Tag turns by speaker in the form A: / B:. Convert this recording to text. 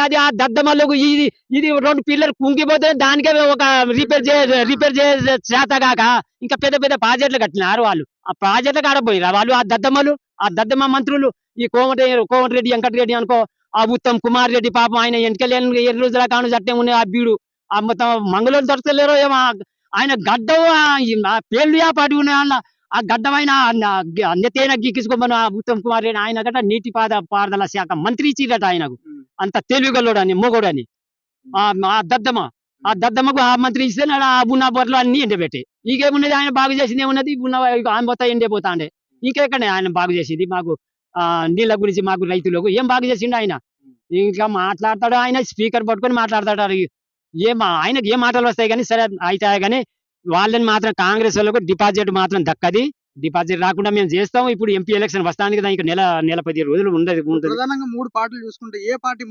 A: అది ఆ దద్దమల్లకు ఇది ఇది 2 పిల్లలు కుంగిపోతే దానికే ఒక రిపేర్ చేసే చేత కాక ఇంకా పెద్ద పెద్ద ప్రాజెక్టులు కట్టినారు వాళ్ళు. ఆ ప్రాజెక్టులకు ఆడపోయిరా వాళ్ళు ఆ దద్దమ్మలు, ఆ దద్దమ్మ మంత్రులు. ఈ కోమటిరెడ్డి వెంకటరెడ్డి అనుకో, ఆ ఉత్తమ్ కుమార్ రెడ్డి పాపం ఆయన ఎన్నికలేని 7 రోజుల కాను చట్టం ఉన్నాయి ఆ బీడు. ఆ మొత్తం మంగళూరు దొరకలేరో ఏమో ఆయన గడ్డం ఆ పేర్లు పాటి ఉన్నాయి. ఆ గడ్డమైన నెత్తైన గీకించుకోమని ఆ ఉత్తమ్ కుమార్ రెడ్డి ఆయన గట్ట పారుదల శాఖ మంత్రి ఇచ్చిరట ఆయనకు. అంత తెలివిగలోడని మొగోడని ఆ దద్దమ్మకు ఆ మంత్రి ఇస్తే ఆ ఉన్న బొట్లు అన్ని ఎండబెట్టే. ఇంకేమున్నది ఆయన బాగు చేసింది ఏమున్నది ఉన్న ఆయన మొత్తం ఎండిపోతాండే. ఇంకెక్కడ ఆయన బాగు చేసింది మాకు నీళ్ళ గురించి మాకు రైతులకు ఏం బాగు చేసిండు ఆయన. ఇంకా మాట్లాడతాడు ఆయన స్పీకర్ పట్టుకొని మాట్లాడతాడు. ఆయనకి ఏ మాటలు వస్తాయి కానీ సరే అయితే కానీ వాళ్ళని మాత్రం కాంగ్రెస్ వాళ్ళకు డిపాజిట్ మాత్రం దక్కది. డిపాజిట్ రాకుండా మేము చేస్తాం. ఇప్పుడు ఎంపీ ఎలక్షన్ వస్తానికి ఇంకా నెల 10 రోజులు ఉండదు.
B: ప్రధానంగా 3 పార్టీలు చూసుకుంటే ఏ పార్టీ